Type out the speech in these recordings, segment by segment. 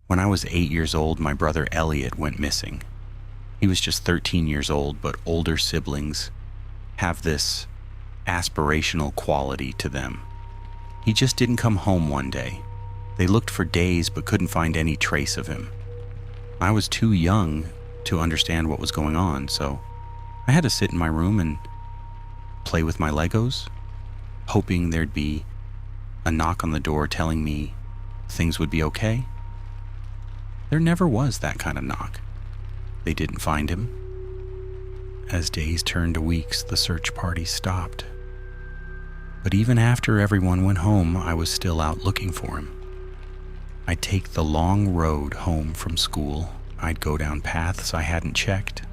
When I was 8 years old, my brother Elliot went missing. He was just 13 years old, but older siblings have this aspirational quality to them. He just didn't come home one day. They looked for days but couldn't find any trace of him. I was too young to understand what was going on, so I had to sit in my room and play with my Legos, hoping there'd be a knock on the door telling me things would be okay. There never was that kind of knock. They didn't find him. As days turned to weeks, the search party stopped. But even after everyone went home, I was still out looking for him. I'd take the long road home from school. I'd go down paths I hadn't checked.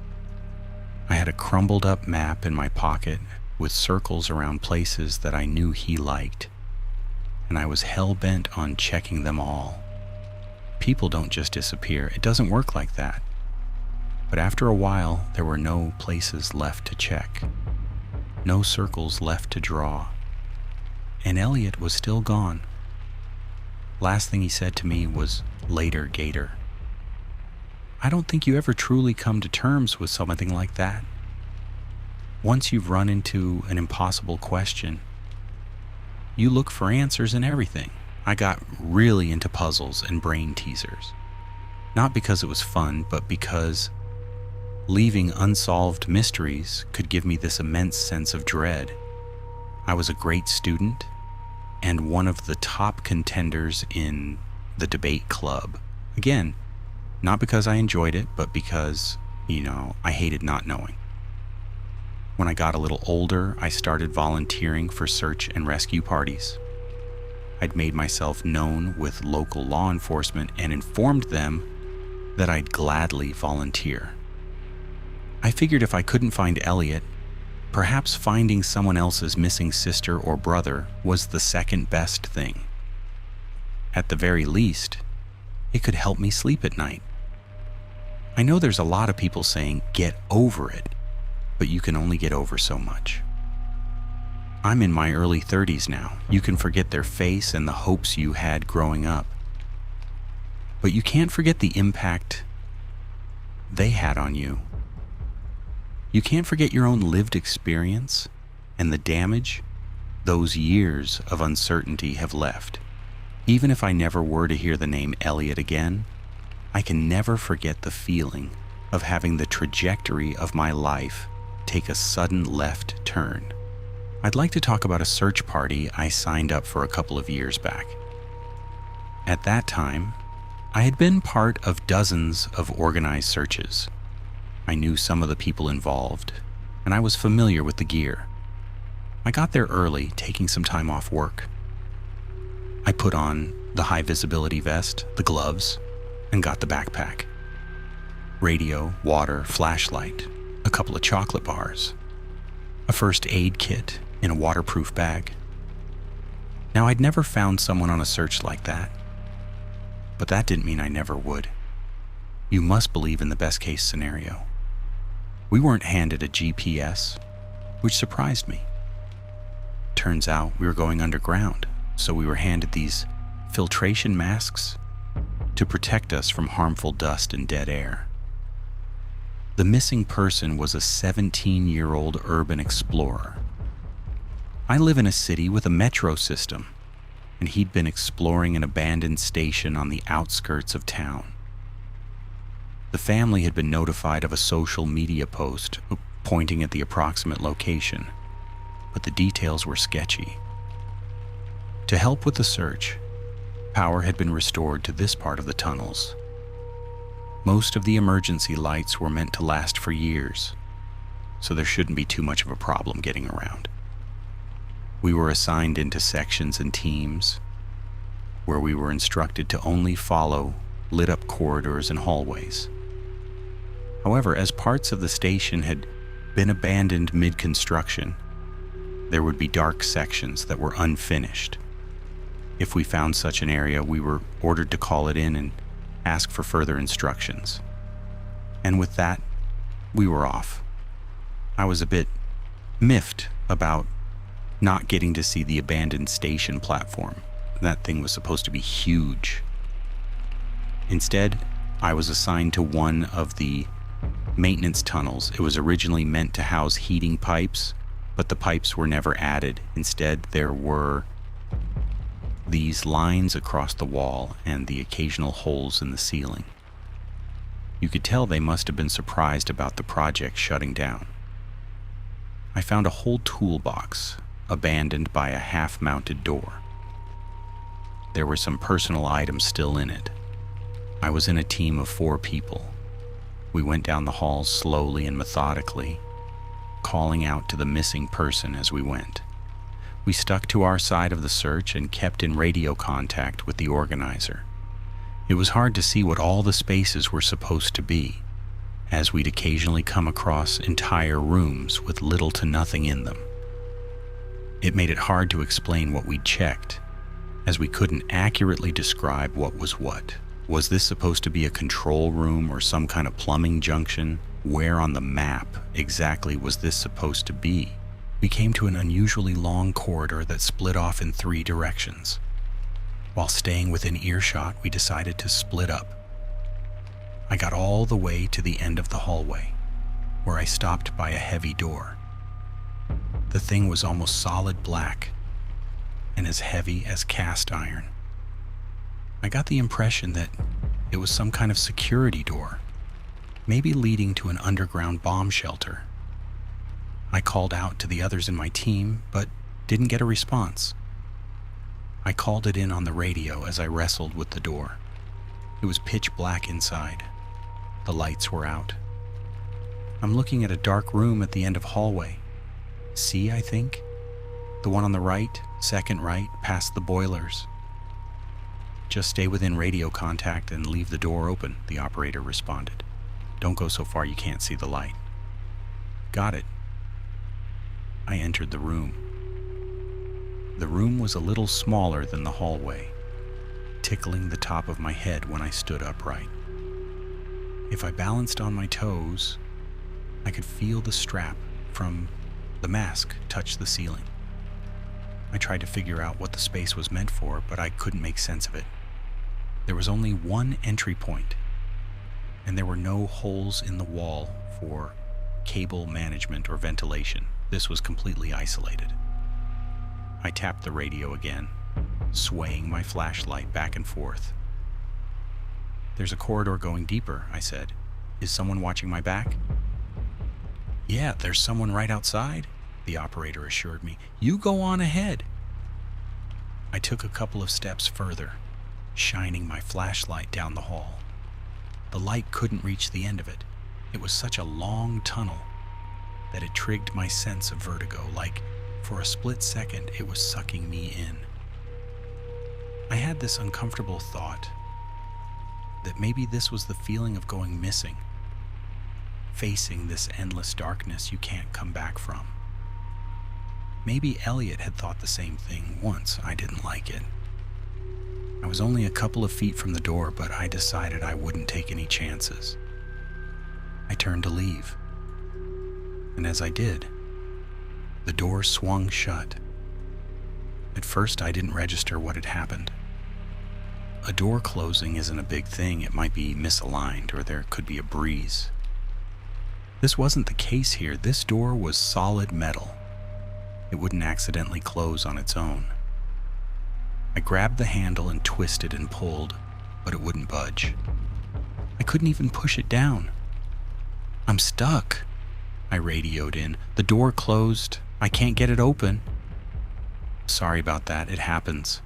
I had a crumbled up map in my pocket with circles around places that I knew he liked, and I was hell-bent on checking them all. People don't just disappear. It doesn't work like that. But after a while, there were no places left to check, no circles left to draw, and Elliot was still gone. Last thing he said to me was, "Later, Gator." I don't think you ever truly come to terms with something like that. Once you've run into an impossible question, you look for answers in everything. I got really into puzzles and brain teasers. Not because it was fun, but because leaving unsolved mysteries could give me this immense sense of dread. I was a great student and one of the top contenders in the debate club. Again, not because I enjoyed it, but because, I hated not knowing. When I got a little older, I started volunteering for search and rescue parties. I'd made myself known with local law enforcement and informed them that I'd gladly volunteer. I figured if I couldn't find Elliot, perhaps finding someone else's missing sister or brother was the second best thing. At the very least, it could help me sleep at night. I know there's a lot of people saying, get over it, but you can only get over so much. I'm in my early 30s now. You can forget their face and the hopes you had growing up, but you can't forget the impact they had on you. You can't forget your own lived experience and the damage those years of uncertainty have left. Even if I never were to hear the name Elliot again, I can never forget the feeling of having the trajectory of my life take a sudden left turn. I'd like to talk about a search party I signed up for a couple of years back. At that time, I had been part of dozens of organized searches. I knew some of the people involved, and I was familiar with the gear. I got there early, taking some time off work. I put on the high visibility vest, the gloves, and got the backpack. Radio, water, flashlight, a couple of chocolate bars, a first aid kit in a waterproof bag. Now, I'd never found someone on a search like that, but that didn't mean I never would. You must believe in the best case scenario. We weren't handed a GPS, which surprised me. Turns out we were going underground, so we were handed these filtration masks to protect us from harmful dust and dead air. The missing person was a 17-year-old urban explorer. I live in a city with a metro system, and he'd been exploring an abandoned station on the outskirts of town. The family had been notified of a social media post pointing at the approximate location, but the details were sketchy. To help with the search, power had been restored to this part of the tunnels. Most of the emergency lights were meant to last for years, so there shouldn't be too much of a problem getting around. We were assigned into sections and teams where we were instructed to only follow lit-up corridors and hallways. However, as parts of the station had been abandoned mid-construction, there would be dark sections that were unfinished. If we found such an area, we were ordered to call it in and ask for further instructions. And with that, we were off. I was a bit miffed about not getting to see the abandoned station platform. That thing was supposed to be huge. Instead, I was assigned to one of the maintenance tunnels. It was originally meant to house heating pipes, but the pipes were never added. Instead, there were these lines across the wall and the occasional holes in the ceiling. You could tell they must have been surprised about the project shutting down. I found a whole toolbox abandoned by a half-mounted door. There were some personal items still in it. I was in a team of 4 people. We went down the halls slowly and methodically, calling out to the missing person as we went. We stuck to our side of the search and kept in radio contact with the organizer. It was hard to see what all the spaces were supposed to be, as we'd occasionally come across entire rooms with little to nothing in them. It made it hard to explain what we'd checked, as we couldn't accurately describe what was what. Was this supposed to be a control room or some kind of plumbing junction? Where on the map exactly was this supposed to be? We came to an unusually long corridor that split off in 3 directions. While staying within earshot, we decided to split up. I got all the way to the end of the hallway, where I stopped by a heavy door. The thing was almost solid black and as heavy as cast iron. I got the impression that it was some kind of security door, maybe leading to an underground bomb shelter. I called out to the others in my team, but didn't get a response. I called it in on the radio as I wrestled with the door. It was pitch black inside. The lights were out. I'm looking at a dark room at the end of hallway. C, I think? The one on the right, second right, past the boilers. Just stay within radio contact and leave the door open, the operator responded. Don't go so far you can't see the light. Got it. I entered the room. The room was a little smaller than the hallway, tickling the top of my head when I stood upright. If I balanced on my toes, I could feel the strap from the mask touch the ceiling. I tried to figure out what the space was meant for, but I couldn't make sense of it. There was only one entry point, and there were no holes in the wall for cable management or ventilation. This was completely isolated. I tapped the radio again, swaying my flashlight back and forth. There's a corridor going deeper, I said. Is someone watching my back? Yeah, there's someone right outside, the operator assured me. You go on ahead. I took a couple of steps further, shining my flashlight down the hall. The light couldn't reach the end of it. It was such a long tunnel that it trigged my sense of vertigo, like for a split second it was sucking me in. I had this uncomfortable thought that maybe this was the feeling of going missing, facing this endless darkness you can't come back from. Maybe Elliot had thought the same thing once. I didn't like it. I was only a couple of feet from the door, but I decided I wouldn't take any chances. I turned to leave, and as I did, the door swung shut. At first, I didn't register what had happened. A door closing isn't a big thing. It might be misaligned, or there could be a breeze. This wasn't the case here. This door was solid metal. It wouldn't accidentally close on its own. I grabbed the handle and twisted and pulled, but it wouldn't budge. I couldn't even push it down. I'm stuck, I radioed in. The door closed. I can't get it open. Sorry about that. It happens.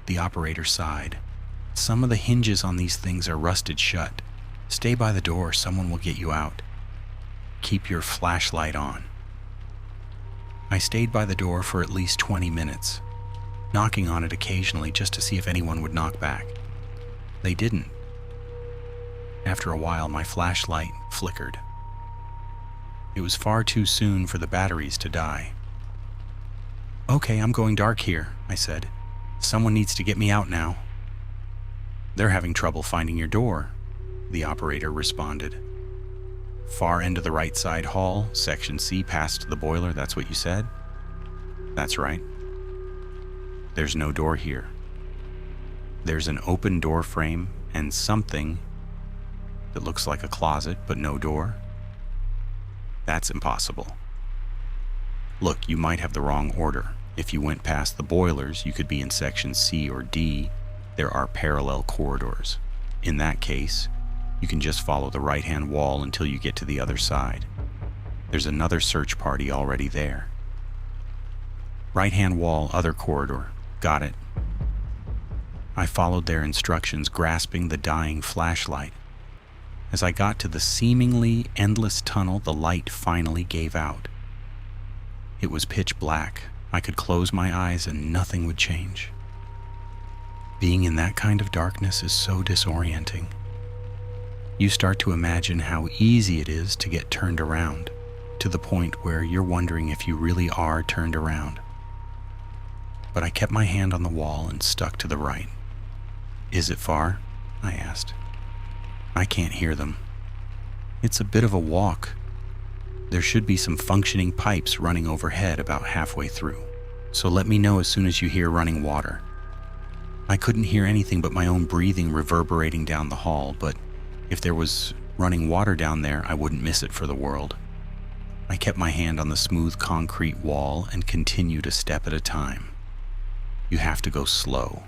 The operator sighed. Some of the hinges on these things are rusted shut. Stay by the door. Someone will get you out. Keep your flashlight on. I stayed by the door for at least 20 minutes, knocking on it occasionally just to see if anyone would knock back. They didn't. After a while, my flashlight flickered. It was far too soon for the batteries to die. Okay, I'm going dark here, I said. Someone needs to get me out now. They're having trouble finding your door, the operator responded. Far end of the right side hall, section C, past the boiler, that's what you said? That's right. There's no door here. There's an open door frame And something that looks like a closet but no door? That's impossible. Look, you might have the wrong order. If you went past the boilers, you could be in section C or D. There are parallel corridors. In that case, you can just follow the right-hand wall until you get to the other side. There's another search party already there. Right-hand wall, other corridor. Got it. I followed their instructions, grasping the dying flashlight. As I got to the seemingly endless tunnel, the light finally gave out. It was pitch black. I could close my eyes and nothing would change. Being in that kind of darkness is so disorienting. You start to imagine how easy it is to get turned around, to the point where you're wondering if you really are turned around. But I kept my hand on the wall and stuck to the right. Is it far? I asked. I can't hear them. It's a bit of a walk. There should be some functioning pipes running overhead about halfway through, so let me know as soon as you hear running water. I couldn't hear anything but my own breathing reverberating down the hall, but if there was running water down there, I wouldn't miss it for the world. I kept my hand on the smooth concrete wall and continued a step at a time. You have to go slow,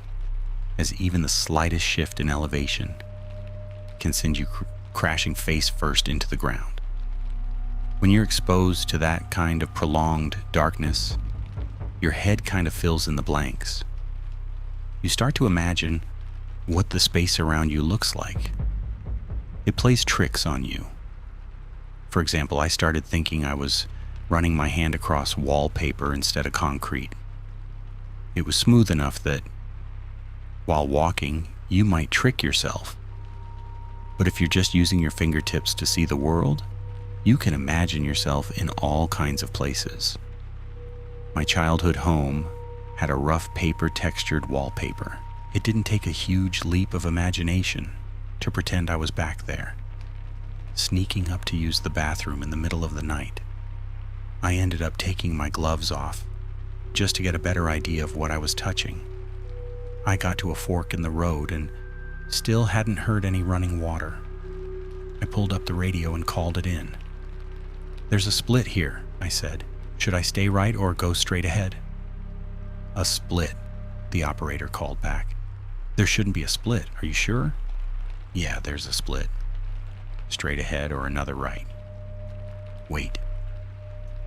as even the slightest shift in elevation can send you crashing face first into the ground. When you're exposed to that kind of prolonged darkness, your head kind of fills in the blanks. You start to imagine what the space around you looks like. It plays tricks on you. For example, I started thinking I was running my hand across wallpaper instead of concrete. It was smooth enough that, while walking, you might trick yourself. But if you're just using your fingertips to see the world, you can imagine yourself in all kinds of places. My childhood home had a rough paper-textured wallpaper. It didn't take a huge leap of imagination to pretend I was back there, sneaking up to use the bathroom in the middle of the night. I ended up taking my gloves off just to get a better idea of what I was touching. I got to a fork in the road and still hadn't heard any running water. I pulled up the radio and called it in. "There's a split here," I said. "Should I stay right or go straight ahead?" "A split," the operator called back. "There shouldn't be a split. Are you sure?" "Yeah, there's a split. Straight ahead or another right." "Wait,"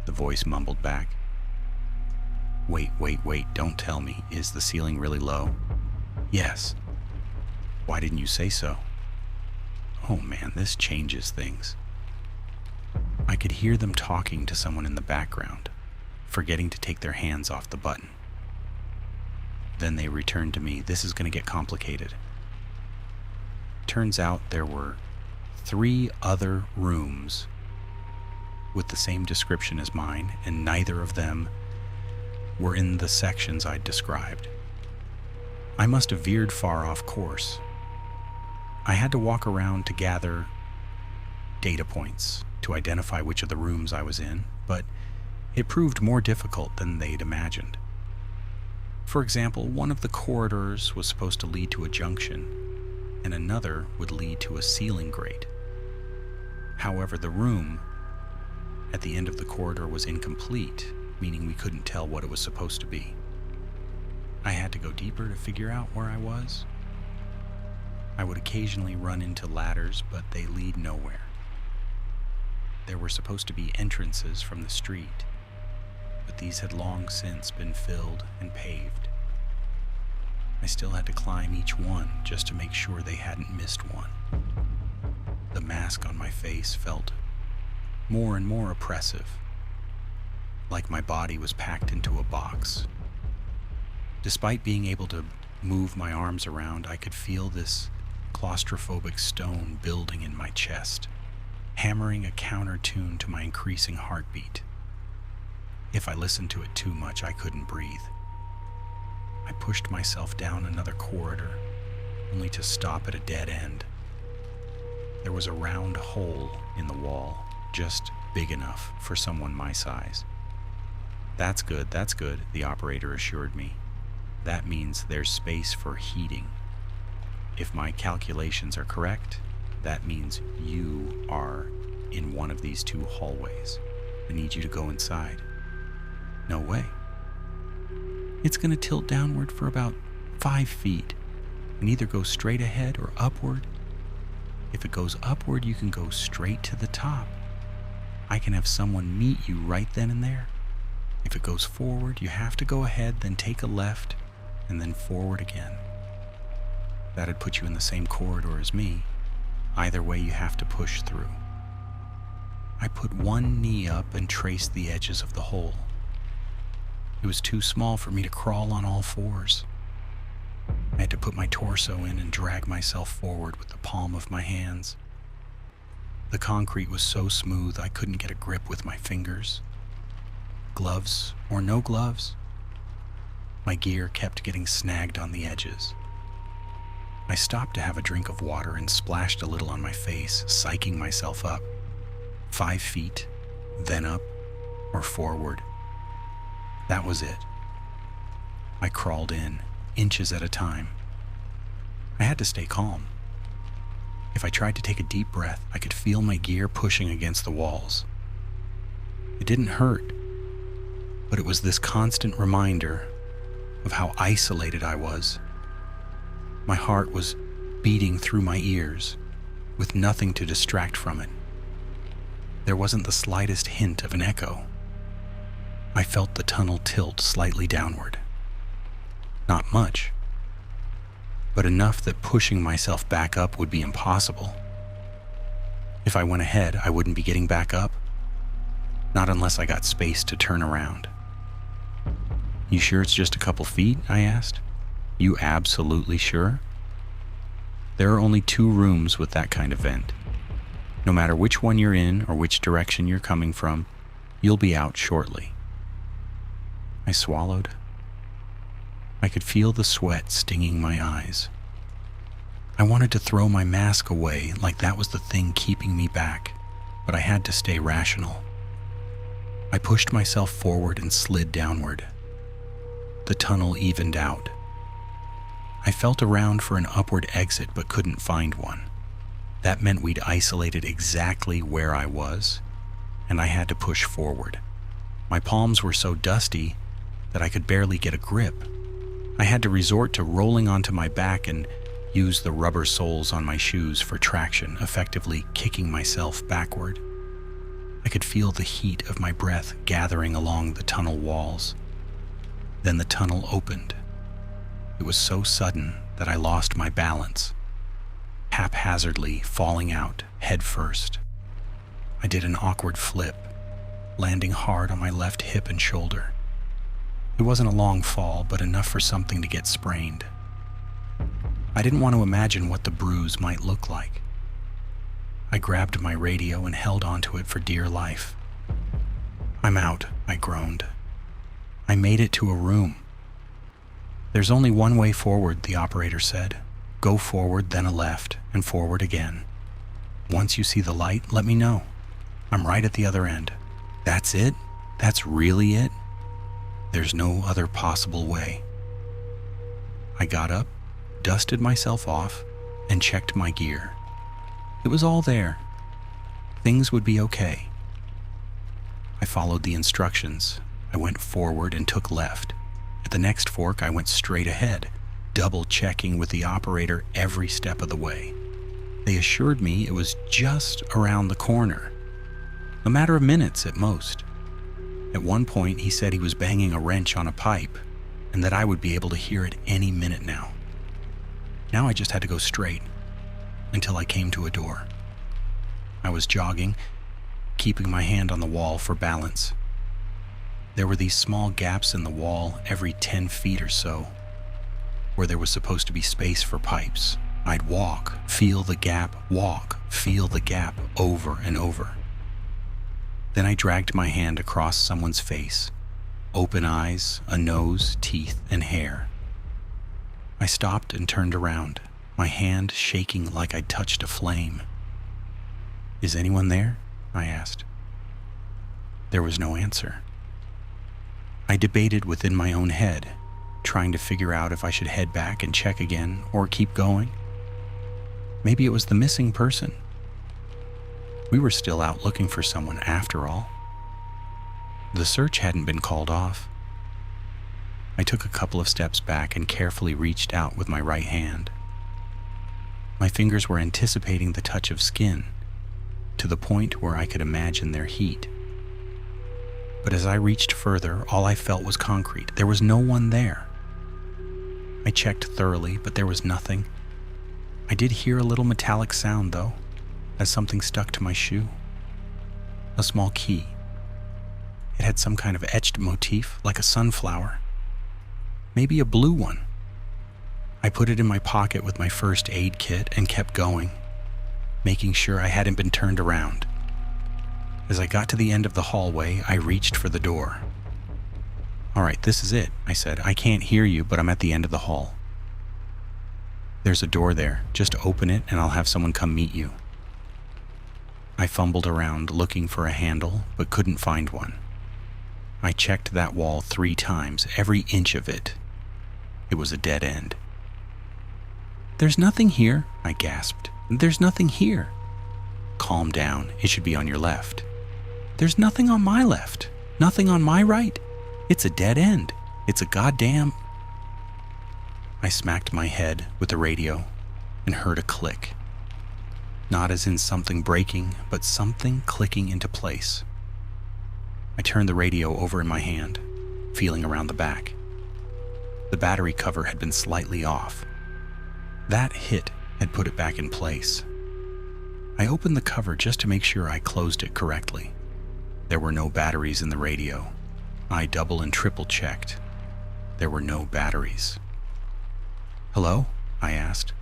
the voice mumbled back. Wait, don't tell me. Is the ceiling really low?" "Yes." "Why didn't you say so?" Oh man, this changes things. I could hear them talking to someone in the background, forgetting to take their hands off the button. Then they returned to me. "This is going to get complicated." Turns out there were 3 other rooms with the same description as mine, and neither of them were in the sections I'd described. I must have veered far off course. I had to walk around to gather data points to identify which of the rooms I was in, but it proved more difficult than they'd imagined. For example, one of the corridors was supposed to lead to a junction, and another would lead to a ceiling grate. However, the room at the end of the corridor was incomplete, meaning we couldn't tell what it was supposed to be. I had to go deeper to figure out where I was. I would occasionally run into ladders, but they lead nowhere. There were supposed to be entrances from the street, but these had long since been filled and paved. I still had to climb each one just to make sure they hadn't missed one. The mask on my face felt more and more oppressive, like my body was packed into a box. Despite being able to move my arms around, I could feel this claustrophobic stone building in my chest, hammering a counter tune to my increasing heartbeat. If I listened to it too much, I couldn't breathe. I pushed myself down another corridor, only to stop at a dead end. There was a round hole in the wall, just big enough for someone my size. That's good, the operator assured me. "That means there's space for heating." If my calculations are correct, that means you are in one of these two hallways. I need you to go inside. No way. It's going to tilt downward for about 5 feet and either go straight ahead or upward. If it goes upward, you can go straight to the top. I can have someone meet you right then and there. If it goes forward, you have to go ahead, then take a left, and then forward again. That'd put you in the same corridor as me. Either way, you have to push through. I put one knee up and traced the edges of the hole. It was too small for me to crawl on all fours. I had to put my torso in and drag myself forward with the palm of my hands. The concrete was so smooth I couldn't get a grip with my fingers. Gloves or no gloves, my gear kept getting snagged on the edges. I stopped to have a drink of water and splashed a little on my face, psyching myself up. 5 feet, then up or forward. That was it. I crawled in, inches at a time. I had to stay calm. If I tried to take a deep breath, I could feel my gear pushing against the walls. It didn't hurt, but it was this constant reminder of how isolated I was. My heart was beating through my ears, with nothing to distract from it. There wasn't the slightest hint of an echo. I felt the tunnel tilt slightly downward. Not much, but enough that pushing myself back up would be impossible. If I went ahead, I wouldn't be getting back up. Not unless I got space to turn around. You sure it's just a couple feet? I asked. You absolutely sure? There are only 2 rooms with that kind of vent. No matter which one you're in or which direction you're coming from, you'll be out shortly. I swallowed. I could feel the sweat stinging my eyes. I wanted to throw my mask away like that was the thing keeping me back, but I had to stay rational. I pushed myself forward and slid downward. The tunnel evened out. I felt around for an upward exit but couldn't find one. That meant we'd isolated exactly where I was, and I had to push forward. My palms were so dusty that I could barely get a grip. I had to resort to rolling onto my back and use the rubber soles on my shoes for traction, effectively kicking myself backward. I could feel the heat of my breath gathering along the tunnel walls. Then the tunnel opened. It was so sudden that I lost my balance, haphazardly falling out head first. I did an awkward flip, landing hard on my left hip and shoulder. It wasn't a long fall, but enough for something to get sprained. I didn't want to imagine what the bruise might look like. I grabbed my radio and held onto it for dear life. "I'm out," I groaned. I made it to a room. "There's only one way forward," the operator said. "Go forward, then a left, and forward again. Once you see the light, let me know. I'm right at the other end." "That's it? That's really it? There's no other possible way." I got up, dusted myself off, and checked my gear. It was all there. Things would be okay. I followed the instructions. I went forward and took left. At the next fork, I went straight ahead, double-checking with the operator every step of the way. They assured me it was just around the corner, a matter of minutes at most. At one point, he said he was banging a wrench on a pipe and that I would be able to hear it any minute now. Now I just had to go straight until I came to a door. I was jogging, keeping my hand on the wall for balance. There were these small gaps in the wall every 10 feet or so, where there was supposed to be space for pipes. I'd walk, feel the gap, walk, feel the gap over and over. Then I dragged my hand across someone's face, open eyes, a nose, teeth, and hair. I stopped and turned around, my hand shaking like I'd touched a flame. "Is anyone there?" I asked. There was no answer. I debated within my own head, trying to figure out if I should head back and check again or keep going. Maybe it was the missing person. We were still out looking for someone after all. The search hadn't been called off. I took a couple of steps back and carefully reached out with my right hand. My fingers were anticipating the touch of skin, to the point where I could imagine their heat. But as I reached further, all I felt was concrete. There was no one there. I checked thoroughly, but there was nothing. I did hear a little metallic sound, though, as something stuck to my shoe. A small key. It had some kind of etched motif, like a sunflower. Maybe a blue one. I put it in my pocket with my first aid kit and kept going, making sure I hadn't been turned around. As I got to the end of the hallway, I reached for the door. "All right, this is it," I said. "I can't hear you, but I'm at the end of the hall. There's a door there. Just open it and I'll have someone come meet you." I fumbled around looking for a handle, but couldn't find one. I checked that wall 3 times, every inch of it. It was a dead end. "There's nothing here," I gasped. "There's nothing here." "Calm down. It should be on your left." "There's nothing on my left. Nothing on my right. It's a dead end. It's a goddamn..." I smacked my head with the radio and heard a click. Not as in something breaking, but something clicking into place. I turned the radio over in my hand, feeling around the back. The battery cover had been slightly off. That hit had put it back in place. I opened the cover just to make sure I closed it correctly. There were no batteries in the radio. I double and triple checked. There were no batteries. "Hello?" I asked.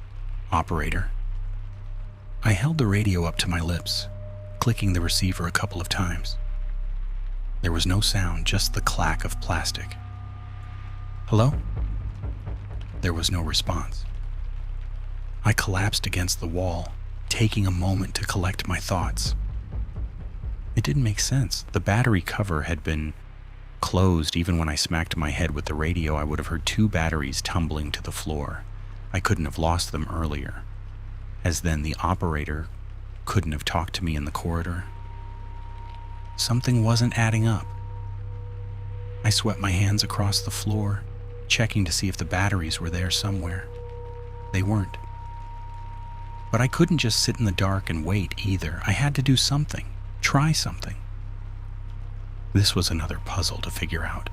"Operator." I held the radio up to my lips, clicking the receiver a couple of times. There was no sound, just the clack of plastic. "Hello?" There was no response. I collapsed against the wall, taking a moment to collect my thoughts. It didn't make sense. The battery cover had been closed. Even when I smacked my head with the radio, I would have heard 2 batteries tumbling to the floor. I couldn't have lost them earlier, as then the operator couldn't have talked to me in the corridor. Something wasn't adding up. I swept my hands across the floor, checking to see if the batteries were there somewhere. They weren't. But I couldn't just sit in the dark and wait either. I had to do something, try something. This was another puzzle to figure out.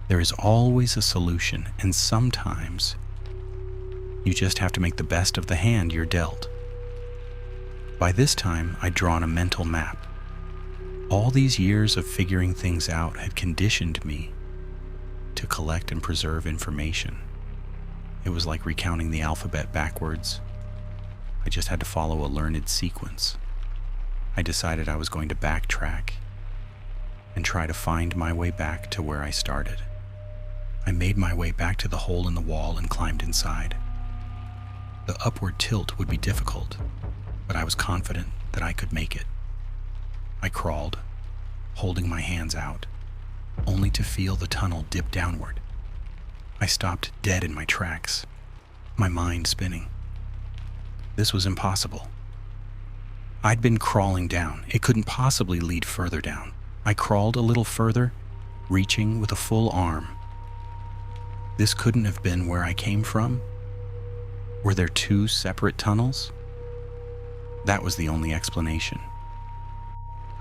There is always a solution, and sometimes you just have to make the best of the hand you're dealt. By this time, I'd drawn a mental map. All these years of figuring things out had conditioned me to collect and preserve information. It was like recounting the alphabet backwards. I just had to follow a learned sequence. I decided I was going to backtrack and try to find my way back to where I started. I made my way back to the hole in the wall and climbed inside. The upward tilt would be difficult, but I was confident that I could make it. I crawled, holding my hands out, only to feel the tunnel dip downward. I stopped dead in my tracks, my mind spinning. This was impossible. I'd been crawling down. It couldn't possibly lead further down. I crawled a little further, reaching with a full arm. This couldn't have been where I came from. Were there 2 separate tunnels? That was the only explanation.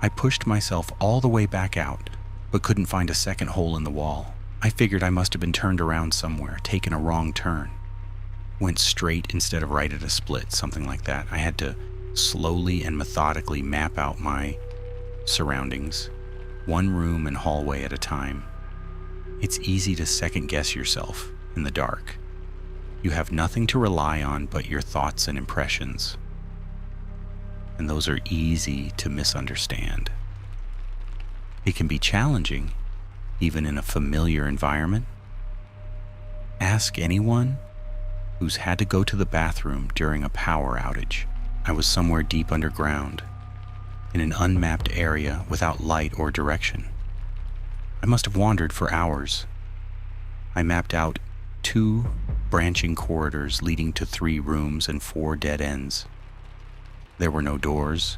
I pushed myself all the way back out, but couldn't find a second hole in the wall. I figured I must have been turned around somewhere, taken a wrong turn. Went straight instead of right at a split, something like that. I had to slowly and methodically map out my surroundings, one room and hallway at a time. It's easy to second guess yourself in the dark. You have nothing to rely on but your thoughts and impressions. And those are easy to misunderstand. It can be challenging, even in a familiar environment. Ask anyone who's had to go to the bathroom during a power outage. I was somewhere deep underground, in an unmapped area without light or direction. I must have wandered for hours. I mapped out 2 branching corridors leading to 3 rooms and 4 dead ends. There were no doors,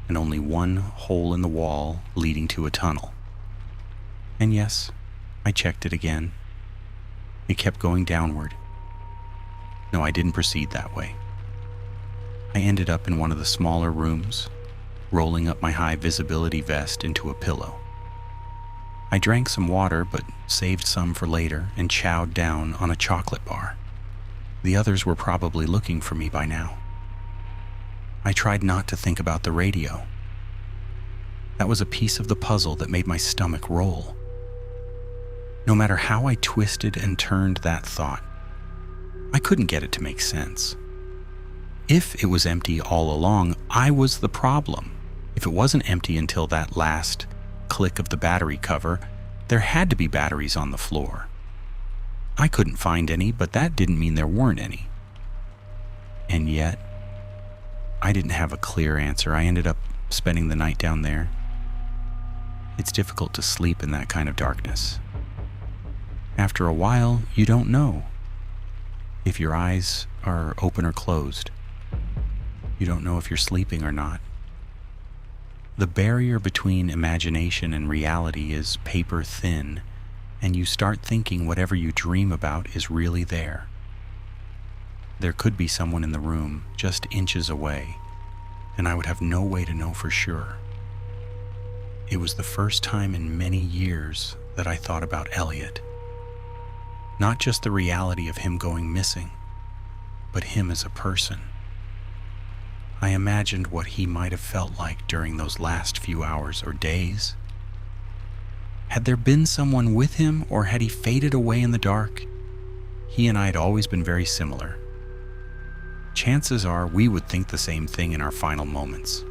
and only one hole in the wall leading to a tunnel. And yes, I checked it again. It kept going downward. No, I didn't proceed that way. I ended up in one of the smaller rooms, rolling up my high visibility vest into a pillow. I drank some water, but saved some for later and chowed down on a chocolate bar. The others were probably looking for me by now. I tried not to think about the radio. That was a piece of the puzzle that made my stomach roll. No matter how I twisted and turned that thought, I couldn't get it to make sense. If it was empty all along, I was the problem. If it wasn't empty until that last click of the battery cover, there had to be batteries on the floor. I couldn't find any, but that didn't mean there weren't any. And yet, I didn't have a clear answer. I ended up spending the night down there. It's difficult to sleep in that kind of darkness. After a while, you don't know if your eyes are open or closed. You don't know if you're sleeping or not. The barrier between imagination and reality is paper thin, and you start thinking whatever you dream about is really there. There could be someone in the room just inches away, and I would have no way to know for sure. It was the first time in many years that I thought about Elliot. Not just the reality of him going missing, but him as a person. I imagined what he might have felt like during those last few hours or days. Had there been someone with him, or had he faded away in the dark? He and I had always been very similar. Chances are we would think the same thing in our final moments.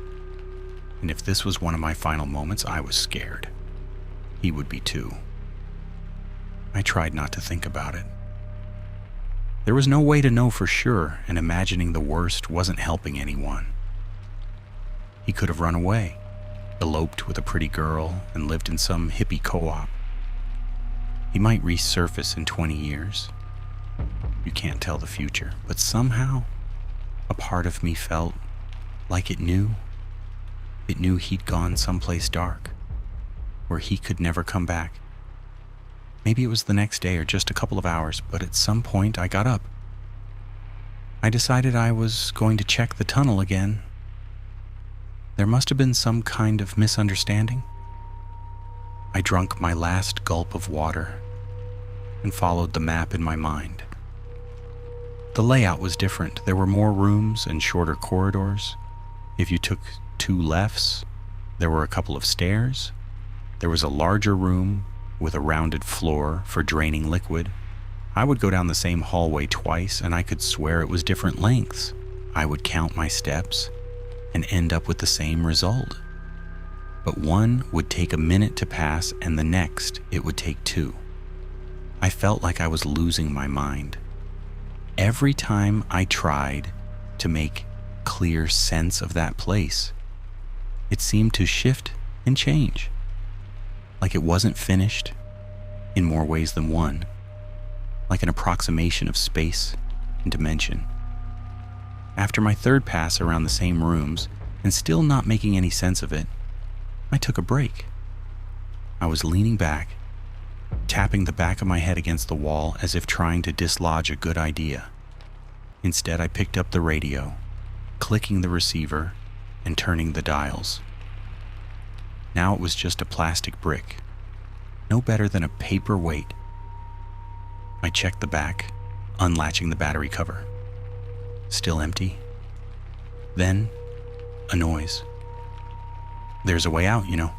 And if this was one of my final moments, I was scared. He would be too. I tried not to think about it. There was no way to know for sure, and imagining the worst wasn't helping anyone. He could have run away, eloped with a pretty girl, and lived in some hippie co-op. He might resurface in 20 years. You can't tell the future, but somehow, a part of me felt like it knew. It knew he'd gone someplace dark, where he could never come back. Maybe it was the next day or just a couple of hours, but at some point I got up. I decided I was going to check the tunnel again. There must have been some kind of misunderstanding. I drank my last gulp of water and followed the map in my mind. The layout was different. There were more rooms and shorter corridors. If you took 2 lefts, there were a couple of stairs. There was a larger room with a rounded floor for draining liquid. I would go down the same hallway twice, and I could swear it was different lengths. I would count my steps and end up with the same result. But one would take a minute to pass, and the next it would take 2. I felt like I was losing my mind. Every time I tried to make clear sense of that place, it seemed to shift and change. Like it wasn't finished in more ways than one, like an approximation of space and dimension. After my 3rd pass around the same rooms, and still not making any sense of it, I took a break. I was leaning back, tapping the back of my head against the wall as if trying to dislodge a good idea. Instead, I picked up the radio, clicking the receiver and turning the dials. Now it was just a plastic brick, no better than a paper weight. I checked the back, unlatching the battery cover. Still empty. Then, a noise. There's a way out, you know.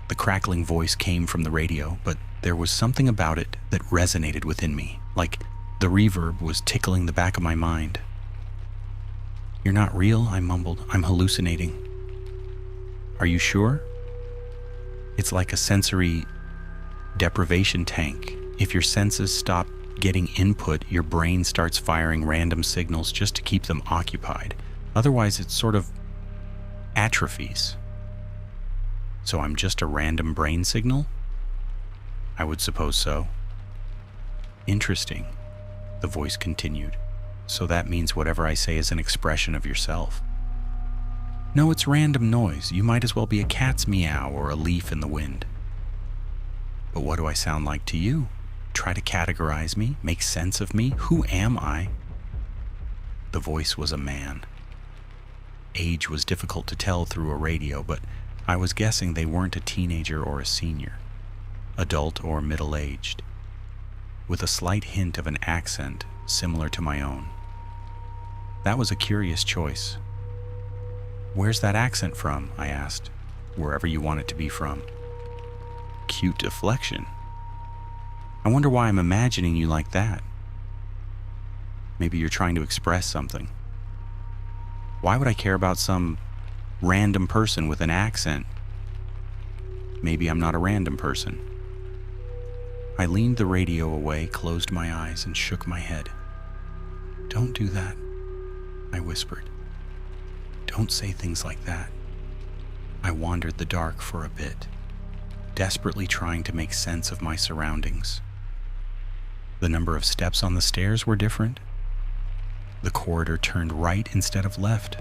The crackling voice came from the radio, but there was something about it that resonated within me, like the reverb was tickling the back of my mind. "You're not real," I mumbled. "I'm hallucinating." "Are you sure?" It's like a sensory deprivation tank. If your senses stop getting input, your brain starts firing random signals just to keep them occupied. Otherwise, it sort of atrophies. So I'm just a random brain signal? I would suppose so. Interesting. The voice continued. So that means whatever I say is an expression of yourself. No, it's random noise. You might as well be a cat's meow or a leaf in the wind. But what do I sound like to you? Try to categorize me, make sense of me. Who am I? The voice was a man. Age was difficult to tell through a radio, but I was guessing they weren't a teenager or a senior, adult or middle-aged, with a slight hint of an accent similar to my own. That was a curious choice. Where's that accent from? I asked. Wherever you want it to be from. Cute deflection. I wonder why I'm imagining you like that. Maybe you're trying to express something. Why would I care about some random person with an accent? Maybe I'm not a random person. I leaned the radio away, closed my eyes, and shook my head. Don't do that, I whispered. Don't say things like that. I wandered the dark for a bit, desperately trying to make sense of my surroundings. The number of steps on the stairs were different. The corridor turned right instead of left.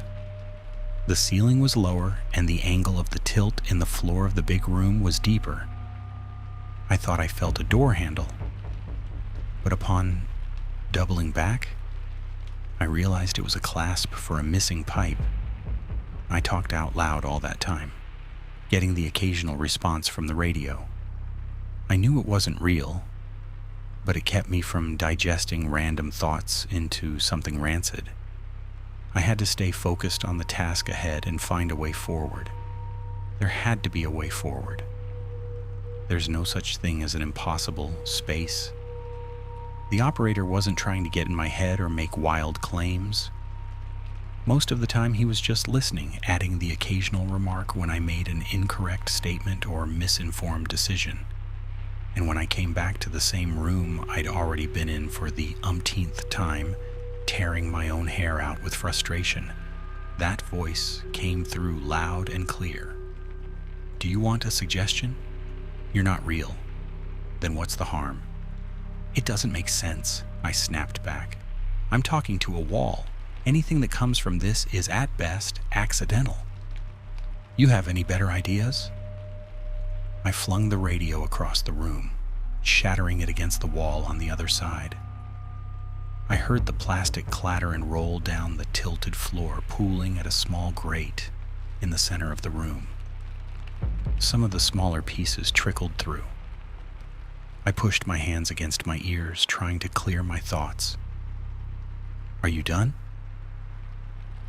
The ceiling was lower, and the angle of the tilt in the floor of the big room was deeper. I thought I felt a door handle, but upon doubling back, I realized it was a clasp for a missing pipe. I talked out loud all that time, getting the occasional response from the radio. I knew it wasn't real, but it kept me from digesting random thoughts into something rancid. I had to stay focused on the task ahead and find a way forward. There had to be a way forward. There's no such thing as an impossible space. The operator wasn't trying to get in my head or make wild claims. Most of the time he was just listening, adding the occasional remark when I made an incorrect statement or misinformed decision. And when I came back to the same room I'd already been in for the umpteenth time, tearing my own hair out with frustration, that voice came through loud and clear. Do you want a suggestion? You're not real. Then what's the harm? It doesn't make sense, I snapped back. I'm talking to a wall. Anything that comes from this is at best accidental. You have any better ideas? I flung the radio across the room, shattering it against the wall on the other side. I heard the plastic clatter and roll down the tilted floor, pooling at a small grate in the center of the room. Some of the smaller pieces trickled through. I pushed my hands against my ears, trying to clear my thoughts. Are you done?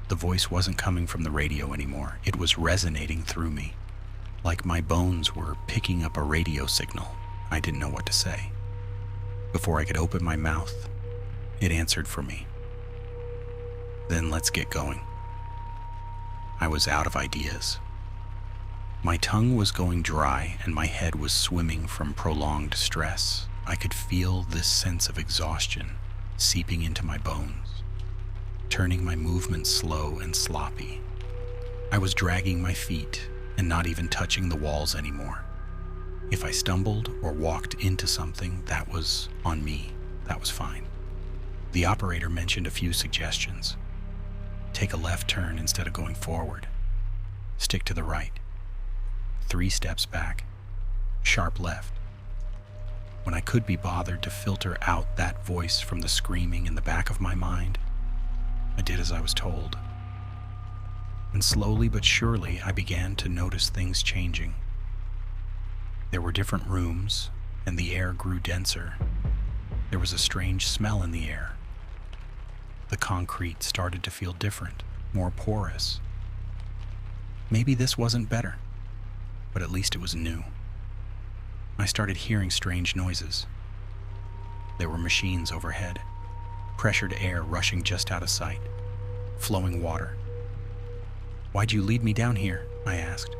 The voice wasn't coming from the radio anymore. It was resonating through me, like my bones were picking up a radio signal. I didn't know what to say. Before I could open my mouth, it answered for me. Then let's get going. I was out of ideas. My tongue was going dry and my head was swimming from prolonged stress. I could feel this sense of exhaustion seeping into my bones, turning my movements slow and sloppy. I was dragging my feet and not even touching the walls anymore. If I stumbled or walked into something, that was on me. That was fine. The operator mentioned a few suggestions. Take a left turn instead of going forward. Stick to the right. 3 steps back. Sharp left. When I could be bothered to filter out that voice from the screaming in the back of my mind, I did as I was told. And slowly but surely, I began to notice things changing. There were different rooms, and the air grew denser. There was a strange smell in the air. The concrete started to feel different, more porous. Maybe this wasn't better, but at least it was new. I started hearing strange noises. There were machines overhead, pressured air rushing just out of sight, flowing water. Why'd you lead me down here? I asked.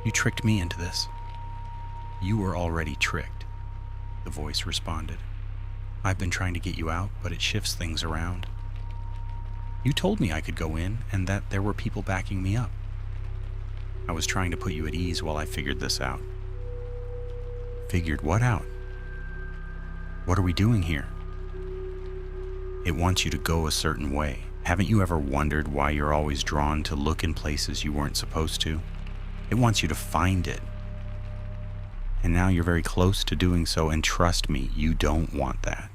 You tricked me into this. You were already tricked, the voice responded. I've been trying to get you out, but it shifts things around. You told me I could go in and that there were people backing me up. I was trying to put you at ease while I figured this out. Figured what out? What are we doing here? It wants you to go a certain way. Haven't you ever wondered why you're always drawn to look in places you weren't supposed to? It wants you to find it. And now you're very close to doing so, and trust me, you don't want that.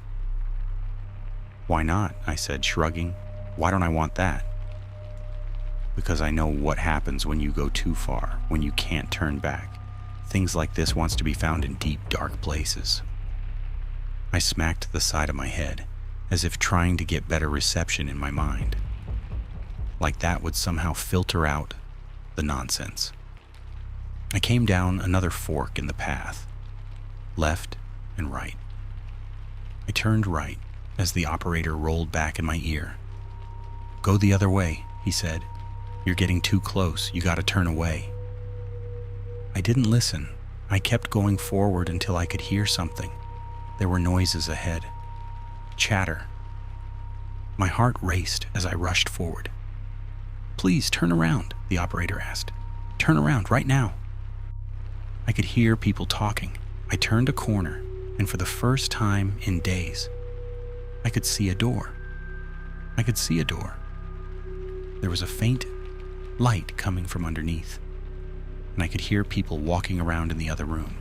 Why not? I said, shrugging. Why don't I want that? Because I know what happens when you go too far, when you can't turn back. Things like this wants to be found in deep, dark places. I smacked the side of my head, as if trying to get better reception in my mind. Like that would somehow filter out the nonsense. I came down another fork in the path, left and right. I turned right as the operator rolled back in my ear. "Go the other way," he said. "You're getting too close. You gotta turn away." I didn't listen. I kept going forward until I could hear something. There were noises ahead. Chatter. My heart raced as I rushed forward. "Please turn around," the operator asked. "Turn around right now." I could hear people talking. I turned a corner, and for the first time in days, I could see a door. I could see a door. There was a faint light coming from underneath, and I could hear people walking around in the other room.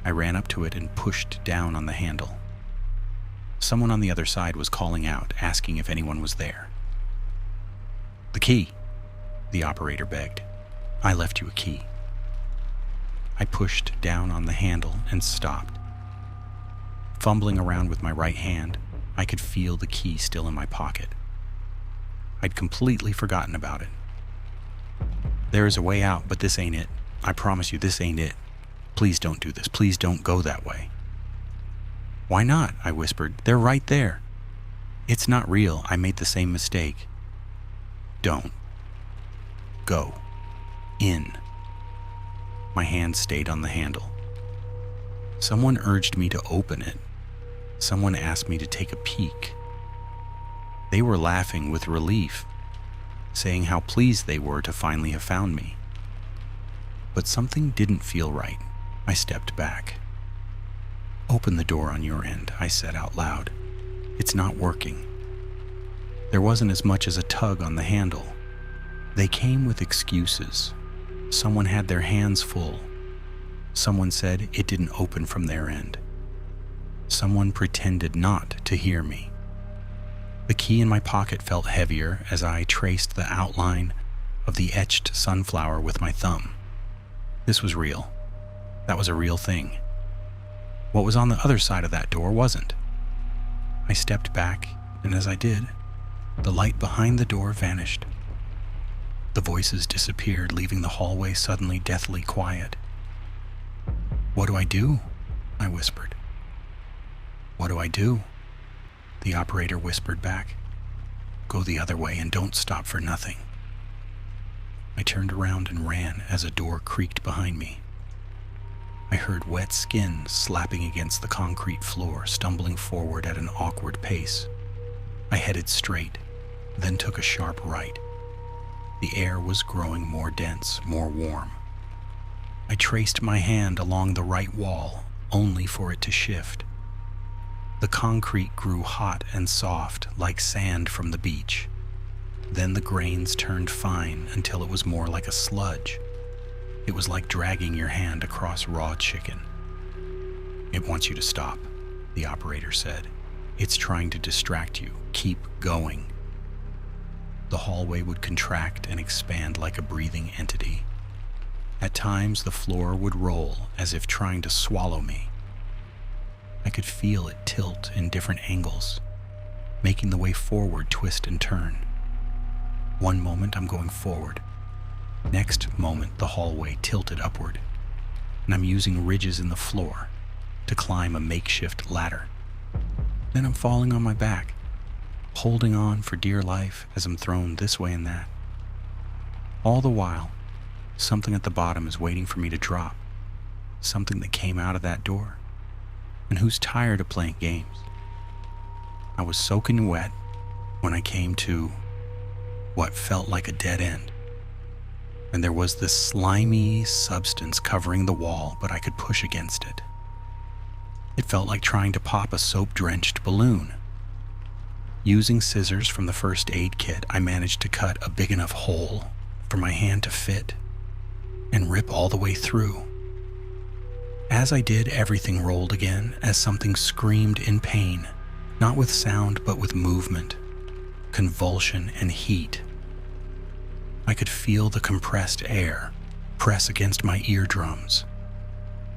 I ran up to it and pushed down on the handle. Someone on the other side was calling out, asking if anyone was there. "The key," the operator begged. "I left you a key." I pushed down on the handle and stopped. Fumbling around with my right hand, I could feel the key still in my pocket. I'd completely forgotten about it. "There is a way out, but this ain't it. I promise you, this ain't it. Please don't do this. Please don't go that way." "Why not?" I whispered. "They're right there." "It's not real. I made the same mistake." "Don't. Go. In." My hand stayed on the handle. Someone urged me to open it. Someone asked me to take a peek. They were laughing with relief, saying how pleased they were to finally have found me. But something didn't feel right. I stepped back. "Open the door on your end," I said out loud. "It's not working." There wasn't as much as a tug on the handle. They came with excuses. Someone had their hands full. Someone said it didn't open from their end. Someone pretended not to hear me. The key in my pocket felt heavier as I traced the outline of the etched sunflower with my thumb. This was real. That was a real thing. What was on the other side of that door wasn't. I stepped back, and as I did, the light behind the door vanished. The voices disappeared, leaving the hallway suddenly deathly quiet. "What do I do?" I whispered. "What do I do?" the operator whispered back. "Go the other way and don't stop for nothing." I turned around and ran as a door creaked behind me. I heard wet skin slapping against the concrete floor, stumbling forward at an awkward pace. I headed straight, then took a sharp right. The air was growing more dense, more warm. I traced my hand along the right wall, only for it to shift. The concrete grew hot and soft, like sand from the beach. Then the grains turned fine until it was more like a sludge. It was like dragging your hand across raw chicken. "It wants you to stop," the operator said. "It's trying to distract you. Keep going." The hallway would contract and expand like a breathing entity. At times, the floor would roll as if trying to swallow me. I could feel it tilt in different angles, making the way forward twist and turn. One moment I'm going forward. Next moment the hallway tilted upward, and I'm using ridges in the floor to climb a makeshift ladder. Then I'm falling on my back, holding on for dear life as I'm thrown this way and that. All the while, something at the bottom is waiting for me to drop, something that came out of that door, and who's tired of playing games. I was soaking wet when I came to what felt like a dead end, and there was this slimy substance covering the wall, but I could push against it. It felt like trying to pop a soap-drenched balloon. Using scissors from the first aid kit, I managed to cut a big enough hole for my hand to fit and rip all the way through. As I did, everything rolled again as something screamed in pain, not with sound but with movement, convulsion, and heat. I could feel the compressed air press against my eardrums,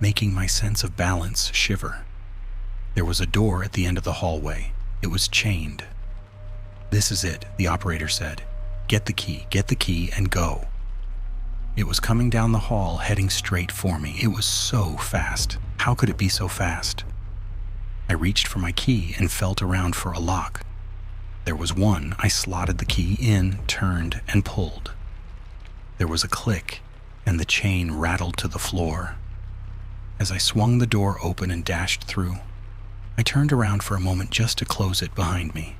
making my sense of balance shiver. There was a door at the end of the hallway. It was chained. "This is it," the operator said. Get the key, and go." It was coming down the hall, heading straight for me. It was so fast. How could it be so fast? I reached for my key and felt around for a lock. There was one. I slotted the key in, turned, and pulled. There was a click, and the chain rattled to the floor. As I swung the door open and dashed through, I turned around for a moment just to close it behind me.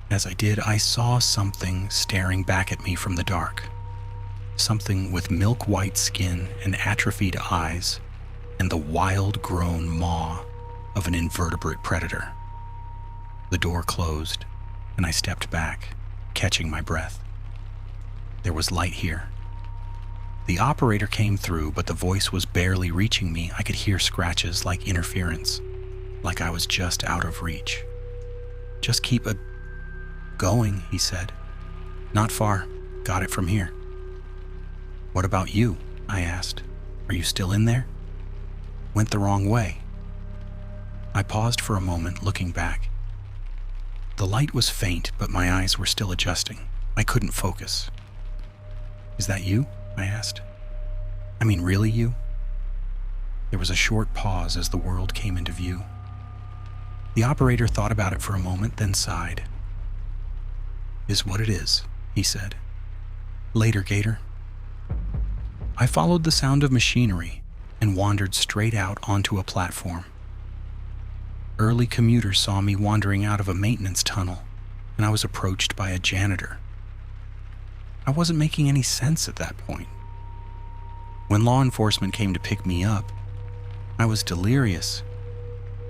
As I did, I saw something staring back at me from the dark. Something with milk-white skin and atrophied eyes and the wild-grown maw of an invertebrate predator. The door closed, and I stepped back, catching my breath. There was light here. The operator came through, but the voice was barely reaching me. I could hear scratches like interference, like I was just out of reach. "Just keep going," he said. "Not far. Got it from here." "What about you?" I asked. "Are you still in there?" "Went the wrong way." I paused for a moment, looking back. The light was faint, but my eyes were still adjusting. I couldn't focus. "Is that you?" I asked. "I mean, really you?" There was a short pause as the world came into view. The operator thought about it for a moment, then sighed. "Is what it is," he said. "Later, Gator." I followed the sound of machinery and wandered straight out onto a platform. Early commuters saw me wandering out of a maintenance tunnel, and I was approached by a janitor. I wasn't making any sense at that point. When law enforcement came to pick me up, I was delirious.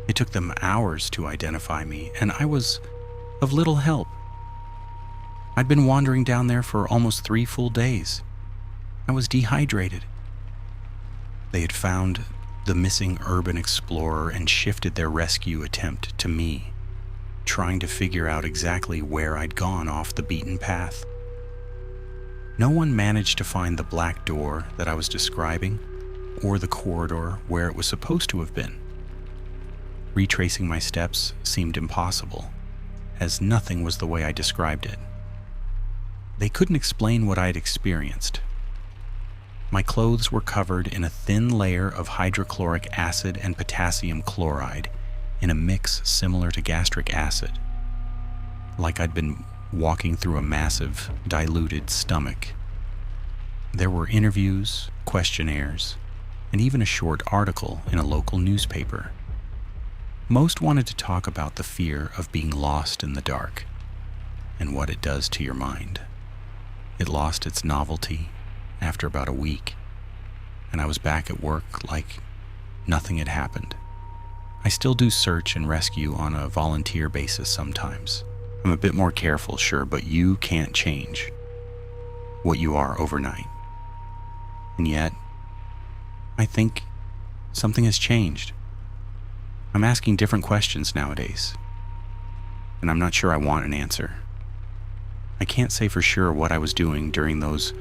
It took them hours to identify me, and I was of little help. I'd been wandering down there for almost 3 full days. I was dehydrated. They had found the missing urban explorer and shifted their rescue attempt to me, trying to figure out exactly where I'd gone off the beaten path. No one managed to find the black door that I was describing or the corridor where it was supposed to have been. Retracing my steps seemed impossible, as nothing was the way I described it. They couldn't explain what I'd experienced. My clothes were covered in a thin layer of hydrochloric acid and potassium chloride in a mix similar to gastric acid, like I'd been walking through a massive, diluted stomach. There were interviews, questionnaires, and even a short article in a local newspaper. Most wanted to talk about the fear of being lost in the dark and what it does to your mind. It lost its novelty after about a week, and I was back at work like nothing had happened. I still do search and rescue on a volunteer basis sometimes. I'm a bit more careful, sure, but you can't change what you are overnight. And yet, I think something has changed. I'm asking different questions nowadays, and I'm not sure I want an answer. I can't say for sure what I was doing during those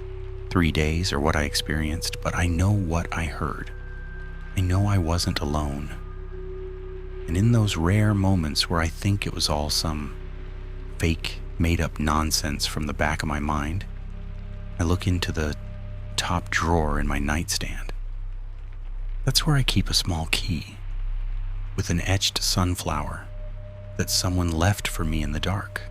3 days or what I experienced, but I know what I heard. I know I wasn't alone. And in those rare moments where I think it was all some fake, made-up nonsense from the back of my mind, I look into the top drawer in my nightstand. That's where I keep a small key with an etched sunflower that someone left for me in the dark.